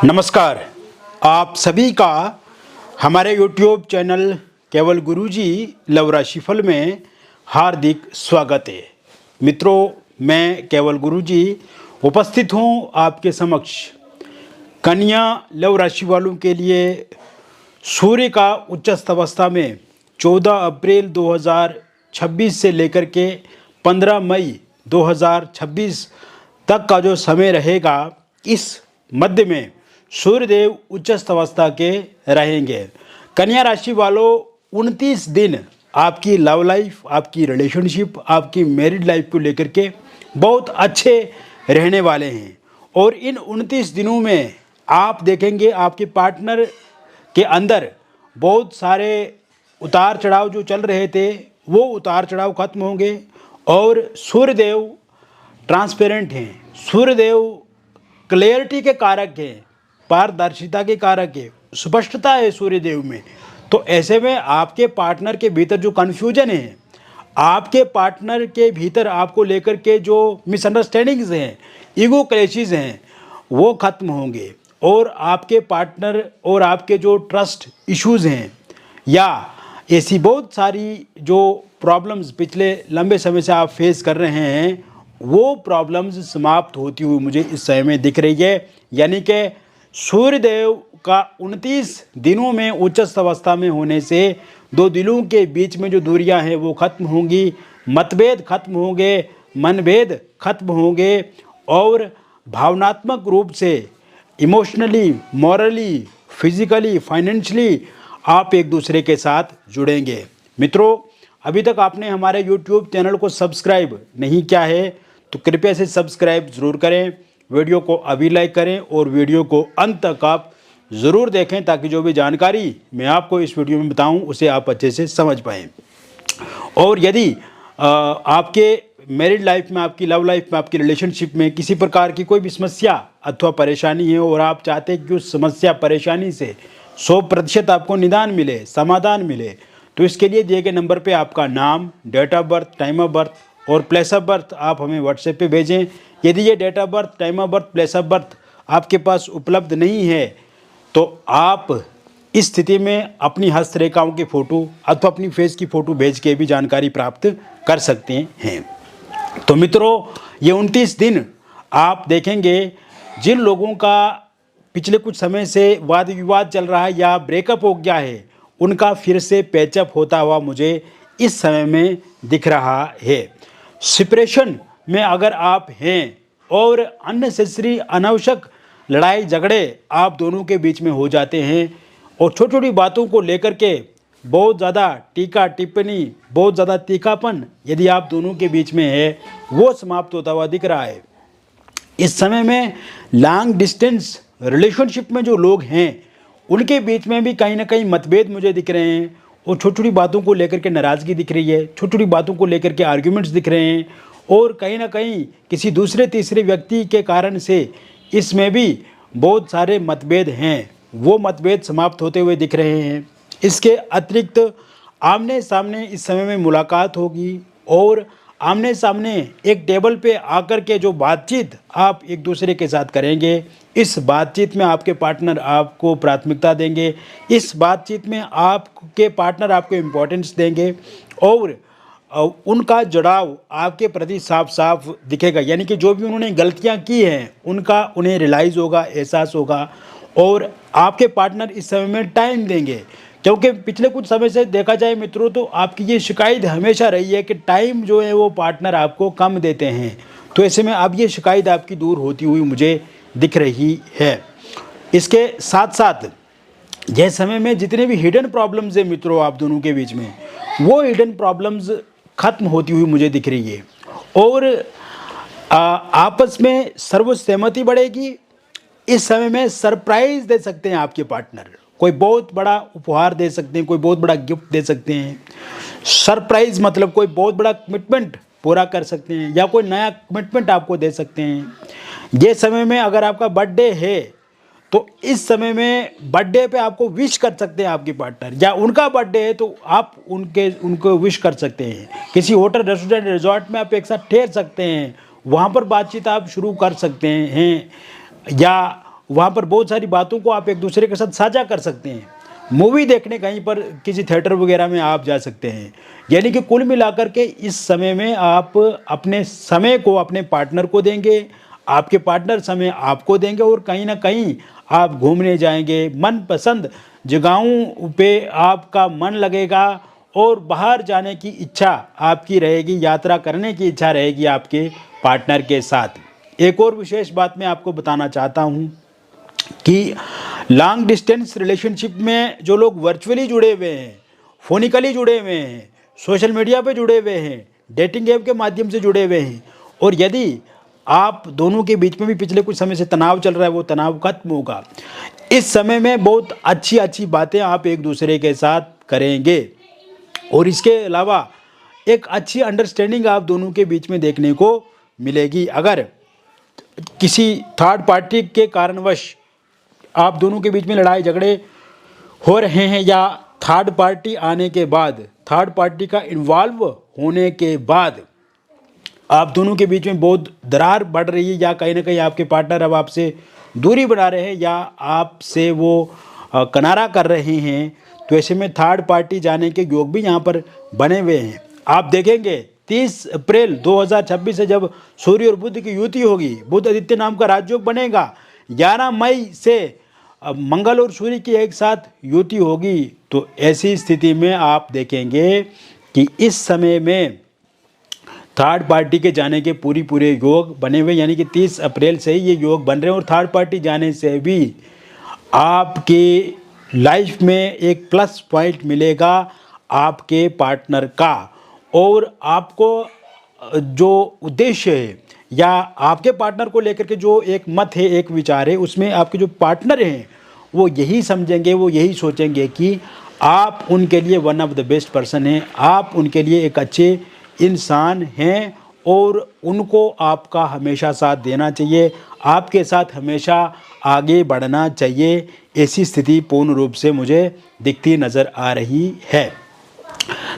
नमस्कार। आप सभी का हमारे YouTube चैनल केवल गुरुजी लव राशिफल में हार्दिक स्वागत है। मित्रों, मैं केवल गुरुजी उपस्थित हूँ आपके समक्ष कन्या लव राशि वालों के लिए सूर्य का उच्चस्थ अवस्था में 14 अप्रैल 2026 से लेकर के 15 मई 2026 तक का जो समय रहेगा, इस मध्य में सूर्यदेव उच्चस्थ अवस्था के रहेंगे। कन्या राशि वालों, 29 दिन आपकी लव लाइफ, आपकी रिलेशनशिप, आपकी मैरिड लाइफ को लेकर के बहुत अच्छे रहने वाले हैं। और इन 29 दिनों में आप देखेंगे आपके पार्टनर के अंदर बहुत सारे उतार चढ़ाव जो चल रहे थे, वो उतार चढ़ाव खत्म होंगे। और सूर्यदेव ट्रांसपेरेंट हैं, सूर्यदेव क्लैरिटी के कारक हैं, पारदर्शिता के कारक है, स्पष्टता है सूर्यदेव में। तो ऐसे में आपके पार्टनर के भीतर जो कन्फ्यूजन है, आपके पार्टनर के भीतर आपको लेकर के जो मिसअंडरस्टैंडिंग्स हैं, ईगो क्लैशेस हैं, वो खत्म होंगे। और आपके पार्टनर और आपके जो ट्रस्ट इश्यूज़ हैं या ऐसी बहुत सारी जो प्रॉब्लम्स पिछले लंबे समय से आप फेस कर रहे हैं, वो प्रॉब्लम्स समाप्त होती हुई मुझे इस समय में दिख रही है। यानी कि सूर्यदेव का 29 दिनों में उच्चस्थ अवस्था में होने से दो दिलों के बीच में जो दूरियां हैं वो खत्म होंगी, मतभेद खत्म होंगे, मनभेद खत्म होंगे और भावनात्मक रूप से इमोशनली, मॉरली, फिजिकली, फाइनेंशियली आप एक दूसरे के साथ जुड़ेंगे। मित्रों, अभी तक आपने हमारे YouTube चैनल को सब्सक्राइब नहीं किया है तो कृपया से सब्सक्राइब ज़रूर करें, वीडियो को अभी लाइक करें और वीडियो को अंत तक आप ज़रूर देखें ताकि जो भी जानकारी मैं आपको इस वीडियो में बताऊं उसे आप अच्छे से समझ पाएँ। और यदि आपके मैरिड लाइफ में, आपकी लव लाइफ में, आपकी रिलेशनशिप में किसी प्रकार की कोई भी समस्या अथवा परेशानी है और आप चाहते हैं कि उस समस्या परेशानी से 100% आपको निदान मिले, समाधान मिले, तो इसके लिए दिए गए नंबर पे आपका नाम, date of birth, time of birth और प्लेस ऑफ बर्थ आप हमें व्हाट्सएप पे भेजें। यदि ये date of birth, time of birth, place of birth आपके पास उपलब्ध नहीं है तो आप इस स्थिति में अपनी हस्तरेखाओं की फ़ोटो अथवा अपनी फेस की फ़ोटो भेज के भी जानकारी प्राप्त कर सकते हैं। तो मित्रों, ये 29 दिन आप देखेंगे जिन लोगों का पिछले कुछ समय से वाद विवाद चल रहा है या ब्रेकअप हो गया है, उनका फिर से पैचअप होता हुआ मुझे इस समय में दिख रहा है। सेपरेशन में अगर आप हैं और अननेसेसरी, अनावश्यक लड़ाई झगड़े आप दोनों के बीच में हो जाते हैं और छोटी छोटी बातों को लेकर के बहुत ज़्यादा टीका टिप्पणी, बहुत ज़्यादा तीखापन यदि आप दोनों के बीच में है, वो समाप्त होता हुआ दिख रहा है। इस समय में लॉन्ग डिस्टेंस रिलेशनशिप में जो लोग हैं उनके बीच में भी कहीं ना कहीं मतभेद मुझे दिख रहे हैं और छोटी छोटी बातों को लेकर के नाराज़गी दिख रही है, छोटी छोटी बातों को लेकर के आर्ग्यूमेंट्स दिख रहे हैं और कहीं ना कहीं किसी दूसरे तीसरे व्यक्ति के कारण से इसमें भी बहुत सारे मतभेद हैं, वो मतभेद समाप्त होते हुए दिख रहे हैं। इसके अतिरिक्त आमने सामने इस समय में मुलाकात होगी और आमने सामने एक टेबल पे आकर के जो बातचीत आप एक दूसरे के साथ करेंगे, इस बातचीत में आपके पार्टनर आपको प्राथमिकता देंगे, इस बातचीत में आपके पार्टनर आपको इम्पोर्टेंस देंगे और उनका जुड़ाव आपके प्रति साफ साफ दिखेगा। यानी कि जो भी उन्होंने गलतियां की हैं उनका उन्हें रियलाइज़ होगा, एहसास होगा और आपके पार्टनर इस समय में टाइम देंगे। क्योंकि पिछले कुछ समय से देखा जाए मित्रों, तो आपकी ये शिकायत हमेशा रही है कि टाइम जो है वो पार्टनर आपको कम देते हैं। तो ऐसे में अब ये शिकायत आपकी दूर होती हुई मुझे दिख रही है। इसके साथ साथ यह समय में जितने भी हिडन प्रॉब्लम्स हैं मित्रों आप दोनों के बीच में, वो हिडन प्रॉब्लम्स खत्म होती हुई मुझे दिख रही है और आपस में सर्वसहमति बढ़ेगी। इस समय में सरप्राइज़ दे सकते हैं आपके पार्टनर, कोई बहुत बड़ा उपहार दे सकते हैं, कोई बहुत बड़ा गिफ्ट दे सकते हैं। सरप्राइज़ मतलब कोई बहुत बड़ा कमिटमेंट पूरा कर सकते हैं या कोई नया कमिटमेंट आपको दे सकते हैं। ये समय में अगर आपका बर्थडे है तो इस समय में बर्थडे पे आपको विश कर सकते हैं आपके पार्टनर, या उनका बर्थडे है तो आप उनको विश कर सकते हैं। किसी होटल, रेस्टोरेंट, रिजॉर्ट में आप एक साथ ठहर सकते हैं, वहाँ पर बातचीत आप शुरू कर सकते हैं या वहाँ पर बहुत सारी बातों को आप एक दूसरे के साथ साझा कर सकते हैं। मूवी देखने कहीं पर किसी थिएटर वगैरह में आप जा सकते हैं। यानी कि कुल मिलाकर के इस समय में आप अपने समय को अपने पार्टनर को देंगे, आपके पार्टनर समय आपको देंगे, और कहीं ना कहीं आप घूमने जाएंगे, मनपसंद जगहों पे आपका मन लगेगा और बाहर जाने की इच्छा आपकी रहेगी, यात्रा करने की इच्छा रहेगी आपके पार्टनर के साथ। एक और विशेष बात मैं आपको बताना चाहता हूँ कि लॉन्ग डिस्टेंस रिलेशनशिप में जो लोग वर्चुअली जुड़े हुए हैं, फोनिकली जुड़े हुए हैं, सोशल मीडिया पे जुड़े हुए हैं, डेटिंग ऐप के माध्यम से जुड़े हुए हैं, और यदि आप दोनों के बीच में भी पिछले कुछ समय से तनाव चल रहा है, वो तनाव खत्म होगा। इस समय में बहुत अच्छी अच्छी बातें आप एक दूसरे के साथ करेंगे, और इसके अलावा एक अच्छी अंडरस्टैंडिंग आप दोनों के बीच में देखने को मिलेगी। अगर किसी थर्ड पार्टी के कारणवश आप दोनों के बीच में लड़ाई झगड़े हो रहे हैं, या थर्ड पार्टी आने के बाद, थर्ड पार्टी का इन्वॉल्व होने के बाद आप दोनों के बीच में बहुत दरार बढ़ रही है, या कहीं ना कहीं आपके पार्टनर अब आपसे दूरी बना रहे हैं, या आपसे वो किनारा कर रहे हैं, तो ऐसे में थर्ड पार्टी जाने के योग भी यहाँ पर बने हुए हैं। आप देखेंगे 30 अप्रैल 2026 से जब सूर्य और बुध की युति होगी, बुध आदित्य नाम का राजयोग बनेगा, 11 मई से मंगल और सूर्य की एक साथ युति होगी, तो ऐसी स्थिति में आप देखेंगे कि इस समय में थर्ड पार्टी के जाने के पूरे योग बने हुए, यानी कि 30 अप्रैल से ही ये योग बन रहे हैं, और थर्ड पार्टी जाने से भी आपकी लाइफ में एक प्लस पॉइंट मिलेगा आपके पार्टनर का, और आपको जो उद्देश्य है या आपके पार्टनर को लेकर के जो एक मत है, एक विचार है, उसमें आपके जो पार्टनर हैं वो यही समझेंगे, वो यही सोचेंगे कि आप उनके लिए one of the best person हैं, आप उनके लिए एक अच्छे इंसान हैं, और उनको आपका हमेशा साथ देना चाहिए, आपके साथ हमेशा आगे बढ़ना चाहिए। ऐसी स्थिति पूर्ण रूप से मुझे दिखती नज़र आ रही है।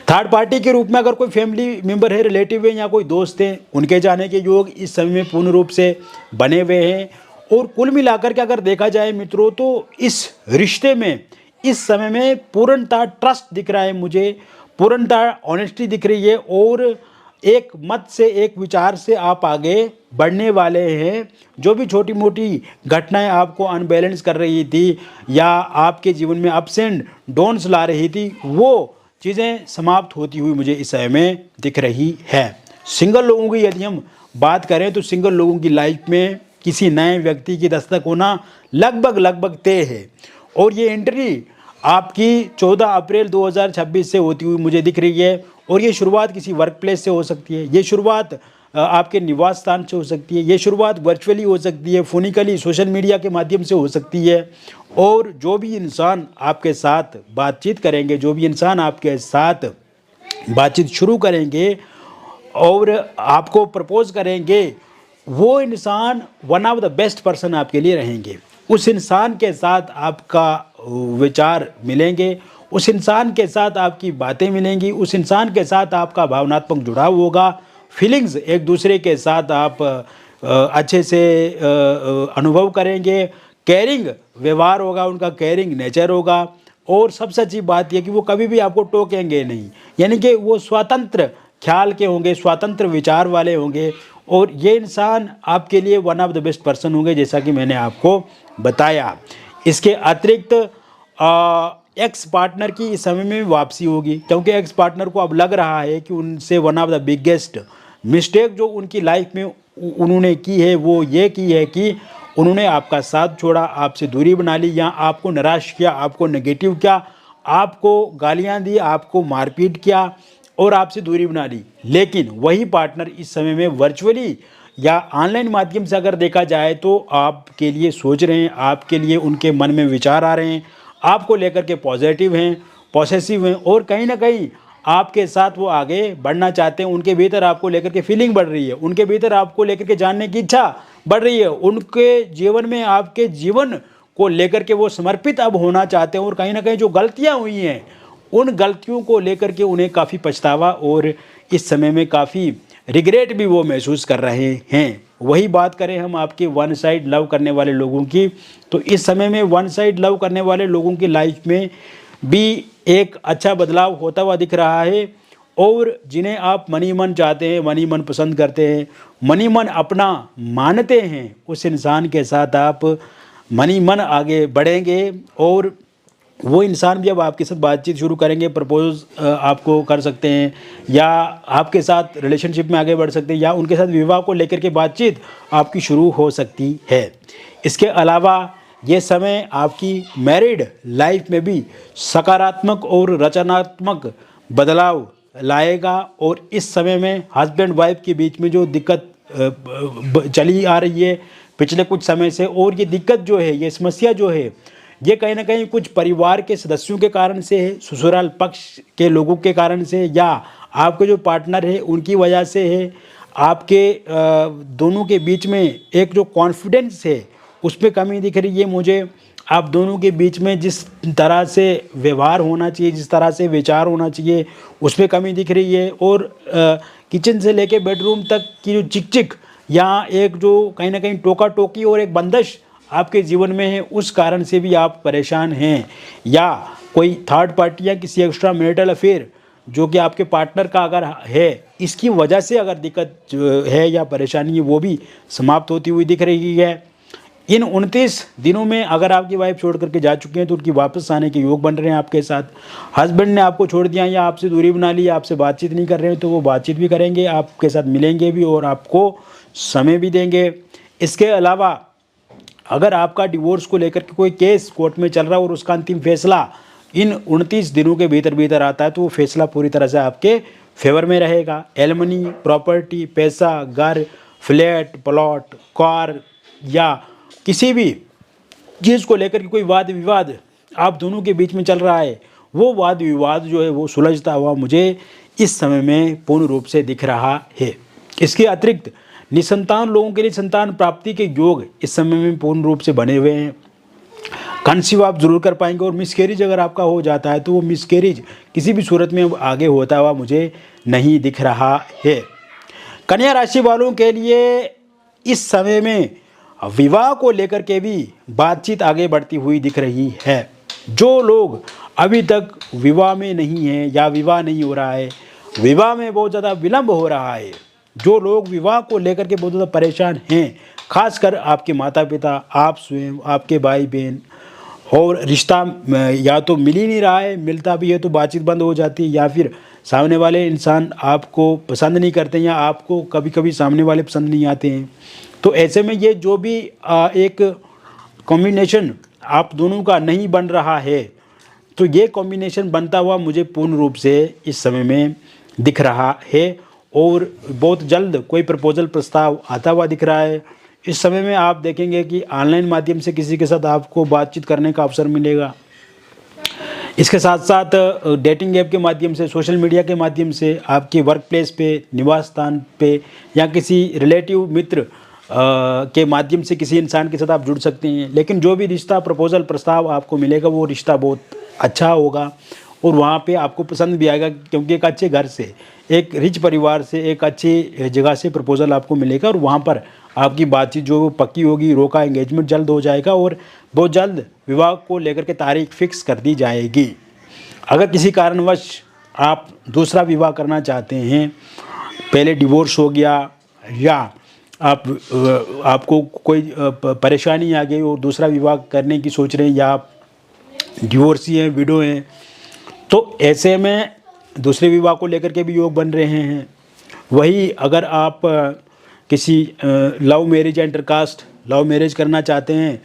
थर्ड पार्टी के रूप में अगर कोई फैमिली मेंबर है, रिलेटिव है, या कोई दोस्त हैं, उनके जाने के योग इस समय में पूर्ण रूप से बने हुए हैं। और कुल मिलाकर के अगर देखा जाए मित्रों, तो इस रिश्ते में इस समय में पूर्णतः ट्रस्ट दिख रहा है मुझे, पूर्णतः ऑनेस्टी दिख रही है, और एक मत से, एक विचार से आप आगे बढ़ने वाले हैं। जो भी छोटी मोटी घटनाएं आपको अनबैलेंस कर रही थी, या आपके जीवन में अप्स एंड डाउन्स ला रही थी, वो चीज़ें समाप्त होती हुई मुझे इस समय में दिख रही है। सिंगल लोगों की यदि हम बात करें, तो सिंगल लोगों की लाइफ में किसी नए व्यक्ति की दस्तक होना लगभग तय है, और ये एंट्री आपकी 14 अप्रैल 2026 से होती हुई मुझे दिख रही है। और ये शुरुआत किसी वर्क प्लेस से हो सकती है, ये शुरुआत आपके निवास स्थान से हो सकती है, ये शुरुआत वर्चुअली हो सकती है, फोनिकली सोशल मीडिया के माध्यम से हो सकती है। और जो भी इंसान आपके साथ बातचीत करेंगे, जो भी इंसान आपके साथ बातचीत शुरू करेंगे और आपको प्रपोज करेंगे, वो इंसान one of the best person आपके लिए रहेंगे। उस इंसान के साथ आपका विचार मिलेंगे, उस इंसान के साथ आपकी बातें मिलेंगी, उस इंसान के साथ आपका भावनात्मक जुड़ाव होगा, फीलिंग्स एक दूसरे के साथ आप अच्छे से अनुभव करेंगे, केयरिंग व्यवहार होगा, उनका केयरिंग नेचर होगा। और सबसे अच्छी बात यह कि वो कभी भी आपको टोकेंगे नहीं, यानी कि वो स्वतंत्र ख्याल के होंगे, स्वतंत्र विचार वाले होंगे, और ये इंसान आपके लिए one of the best person होंगे, जैसा कि मैंने आपको बताया। इसके अतिरिक्त एक्स पार्टनर की इस समय में वापसी होगी, क्योंकि एक्स पार्टनर को अब लग रहा है कि उनसे one of the biggest mistake जो उनकी लाइफ में उन्होंने की है, वो ये की है कि उन्होंने आपका साथ छोड़ा, आपसे दूरी बना ली, या आपको निराश किया, आपको नेगेटिव किया, आपको गालियां दी, आपको मारपीट किया और आपसे दूरी बना ली। लेकिन वही पार्टनर इस समय में वर्चुअली या ऑनलाइन माध्यम से अगर देखा जाए तो आपके लिए सोच रहे हैं, आपके लिए उनके मन में विचार आ रहे हैं, आपको लेकर के पॉजिटिव हैं, पॉसेसिव हैं, और कहीं ना कहीं आपके साथ वो आगे बढ़ना चाहते हैं। उनके भीतर आपको लेकर के फीलिंग बढ़ रही है, उनके भीतर आपको लेकर के जानने की इच्छा बढ़ रही है, उनके जीवन में आपके जीवन को लेकर के वो समर्पित अब होना चाहते हैं। और कहीं ना कहीं जो गलतियां हुई हैं, उन गलतियों को लेकर के उन्हें काफ़ी पछतावा और इस समय में काफ़ी रिग्रेट भी वो महसूस कर रहे हैं। वही बात करें हम आपके वन साइड लव करने वाले लोगों की, तो इस समय में वन साइड लव करने वाले लोगों की लाइफ में भी एक अच्छा बदलाव होता हुआ दिख रहा है। और जिन्हें आप मनी मन चाहते हैं, मनी मन पसंद करते हैं, मनी मन अपना मानते हैं, उस इंसान के साथ आप मनी मन आगे बढ़ेंगे और वो इंसान भी अब आपके साथ बातचीत शुरू करेंगे, प्रपोज आपको कर सकते हैं या आपके साथ रिलेशनशिप में आगे बढ़ सकते हैं या उनके साथ विवाह को लेकर के बातचीत आपकी शुरू हो सकती है। इसके अलावा ये समय आपकी मैरिड लाइफ में भी सकारात्मक और रचनात्मक बदलाव लाएगा और इस समय में हस्बैंड वाइफ के बीच में जो दिक्कत चली आ रही है पिछले कुछ समय से, और ये दिक्कत जो है, ये समस्या जो है, ये कहीं ना कहीं कुछ परिवार के सदस्यों के कारण से है, ससुराल पक्ष के लोगों के कारण से, या आपके जो पार्टनर है उनकी वजह से है। आपके दोनों के बीच में एक जो कॉन्फिडेंस है उसमें कमी दिख रही है मुझे। आप दोनों के बीच में जिस तरह से व्यवहार होना चाहिए, जिस तरह से विचार होना चाहिए, उसमें कमी दिख रही है। और किचन से लेके बेडरूम तक की जो चिक या एक जो कहीं ना कहीं टोका टोकी और एक बंदिश आपके जीवन में है, उस कारण से भी आप परेशान हैं, या कोई थर्ड पार्टी या किसी एक्स्ट्रा मैरिटल अफेयर जो कि आपके पार्टनर का अगर है, इसकी वजह से अगर दिक्कत है या परेशानी है वो भी समाप्त होती हुई दिख रही है। इन 29 दिनों में अगर आपकी वाइफ छोड़ करके जा चुके हैं तो उनकी वापस आने के योग बन रहे हैं आपके साथ। हस्बैंड ने आपको छोड़ दिया या आपसे दूरी बना ली, आपसे बातचीत नहीं कर रहे हैं, तो वो बातचीत भी करेंगे, आपके साथ मिलेंगे भी और आपको समय भी देंगे। इसके अलावा अगर आपका डिवोर्स को लेकर के कोई केस कोर्ट में चल रहा है और उसका अंतिम फैसला इन 29 दिनों के भीतर आता है, तो वो फैसला पूरी तरह से आपके फेवर में रहेगा। एलमनी, प्रॉपर्टी, पैसा, घर, फ्लैट, प्लॉट, कार या किसी भी चीज़ को लेकर के कोई वाद विवाद आप दोनों के बीच में चल रहा है, वो वाद विवाद जो है वो सुलझता हुआ मुझे इस समय में पूर्ण रूप से दिख रहा है। इसके अतिरिक्त निसंतान लोगों के लिए संतान प्राप्ति के योग इस समय में पूर्ण रूप से बने हुए हैं। कंसीव आप जरूर कर पाएंगे और मिसकैरेज अगर आपका हो जाता है तो वो मिसकैरेज किसी भी सूरत में आगे होता हुआ मुझे नहीं दिख रहा है। कन्या राशि वालों के लिए इस समय में विवाह को लेकर के भी बातचीत आगे बढ़ती हुई दिख रही है। जो लोग अभी तक विवाह में नहीं हैं या विवाह नहीं हो रहा है, विवाह में बहुत ज़्यादा विलंब हो रहा है, जो लोग विवाह को लेकर के बहुत ज़्यादा परेशान हैं, खासकर आपके माता पिता, आप स्वयं, आपके भाई बहन, और रिश्ता या तो मिल ही नहीं रहा है, मिलता भी है तो बातचीत बंद हो जाती है, या फिर सामने वाले इंसान आपको पसंद नहीं करते हैं या आपको कभी कभी सामने वाले पसंद नहीं आते हैं। तो ऐसे में ये जो भी एक कॉम्बिनेशन आप दोनों का नहीं बन रहा है, तो ये कॉम्बिनेशन बनता हुआ मुझे पूर्ण रूप से इस समय में दिख रहा है और बहुत जल्द कोई प्रपोजल प्रस्ताव आता हुआ दिख रहा है। इस समय में आप देखेंगे कि ऑनलाइन माध्यम से किसी के साथ आपको बातचीत करने का अवसर मिलेगा। इसके साथ साथ डेटिंग ऐप के माध्यम से, सोशल मीडिया के माध्यम से, आपके वर्क प्लेस पे, निवास स्थान पे या किसी रिलेटिव मित्र के माध्यम से किसी इंसान के साथ आप जुड़ सकते हैं। लेकिन जो भी रिश्ता, प्रपोजल, प्रस्ताव आपको मिलेगा वो रिश्ता बहुत अच्छा होगा और वहाँ पे आपको पसंद भी आएगा, क्योंकि एक अच्छे घर से, एक रिच परिवार से, एक अच्छी जगह से प्रपोजल आपको मिलेगा और वहाँ पर आपकी बातचीत जो पक्की होगी, रोका एंगेजमेंट जल्द हो जाएगा और बहुत जल्द विवाह को लेकर के तारीख फिक्स कर दी जाएगी। अगर किसी कारणवश आप दूसरा विवाह करना चाहते हैं, पहले डिवोर्स हो गया या आपको कोई परेशानी आ गई और दूसरा विवाह करने की सोच रहे हैं, या आप डिवोर्सी हैं, विडो हैं, तो ऐसे में दूसरे विवाह को लेकर के भी योग बन रहे हैं। वही अगर आप किसी लव मैरिज या इंटरकास्ट लव मैरिज करना चाहते हैं,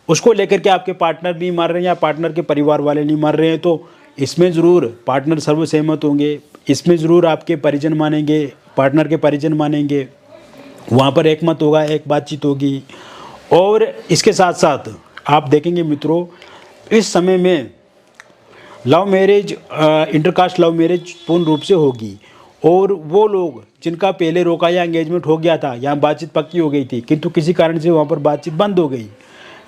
उसको लेकर के आपके पार्टनर नहीं मान रहे हैं या पार्टनर के परिवार वाले नहीं मान रहे हैं, तो इसमें ज़रूर पार्टनर सर्वसहमत होंगे, इसमें ज़रूर आपके परिजन मानेंगे, पार्टनर के परिजन मानेंगे, वहाँ पर एक मत होगा, एक बातचीत होगी। और इसके साथ साथ आप देखेंगे मित्रों, इस समय में love marriage, intercaste love marriage पूर्ण रूप से होगी और वो लोग जिनका पहले रोका या एंगेजमेंट हो गया था, यहाँ बातचीत पक्की हो गई थी, किंतु किसी कारण से वहाँ पर बातचीत बंद हो गई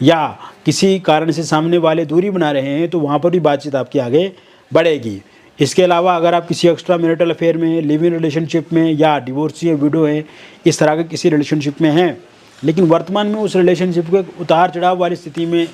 या किसी कारण से सामने वाले दूरी बना रहे हैं, तो वहाँ पर भी बातचीत आपकी आगे बढ़ेगी। इसके अलावा अगर आप किसी एक्स्ट्रा मैरिटल अफेयर में, लिव इन रिलेशनशिप में या डिवोर्सी या विडो है, इस तरह के किसी रिलेशनशिप में हैं, लेकिन वर्तमान में उस रिलेशनशिप को एक उतार चढ़ाव वाली स्थिति में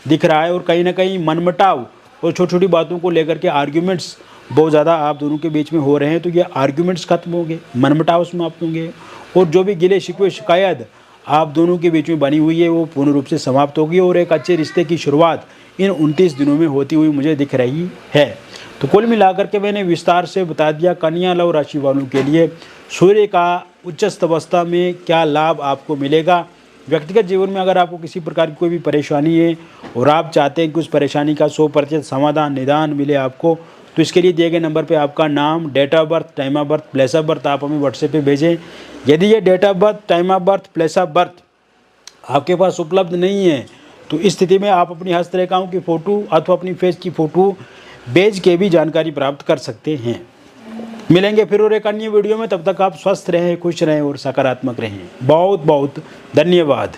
दिख रहा है और कहीं ना कहीं मनमुटाव और छोटी छोटी बातों को लेकर के आर्ग्यूमेंट्स बहुत ज़्यादा आप दोनों के बीच में हो रहे हैं, तो ये आर्ग्यूमेंट्स खत्म होंगे, मनमुटाव समाप्त होंगे और जो भी गिले शिकवे शिकायत आप दोनों के बीच में बनी हुई है वो पूर्ण रूप से समाप्त होगी और एक अच्छे रिश्ते की शुरुआत इन 29 दिनों में होती हुई मुझे दिख रही है। तो कुल मिलाकर के मैंने विस्तार से बता दिया कन्या लव राशि वालों के लिए सूर्य का उच्चस्थ अवस्था में क्या लाभ आपको मिलेगा। व्यक्तिगत जीवन में अगर आपको किसी प्रकार की कोई भी परेशानी है और आप चाहते हैं कि उस परेशानी का 100% समाधान निदान मिले आपको, तो इसके लिए दिए गए नंबर पे आपका नाम, date of birth, time of birth, place of birth आप हमें व्हाट्सएप पे भेजें। यदि ये date of birth, time of birth, place of birth आपके पास उपलब्ध नहीं है तो इस स्थिति में आप अपनी हस्तरेखाओं की फ़ोटो अथवा अपनी फेस की फ़ोटो भेज के भी जानकारी प्राप्त कर सकते हैं। मिलेंगे फिर और एक अन्य वीडियो में, तब तक आप स्वस्थ रहें, खुश रहें और सकारात्मक रहें। बहुत बहुत धन्यवाद।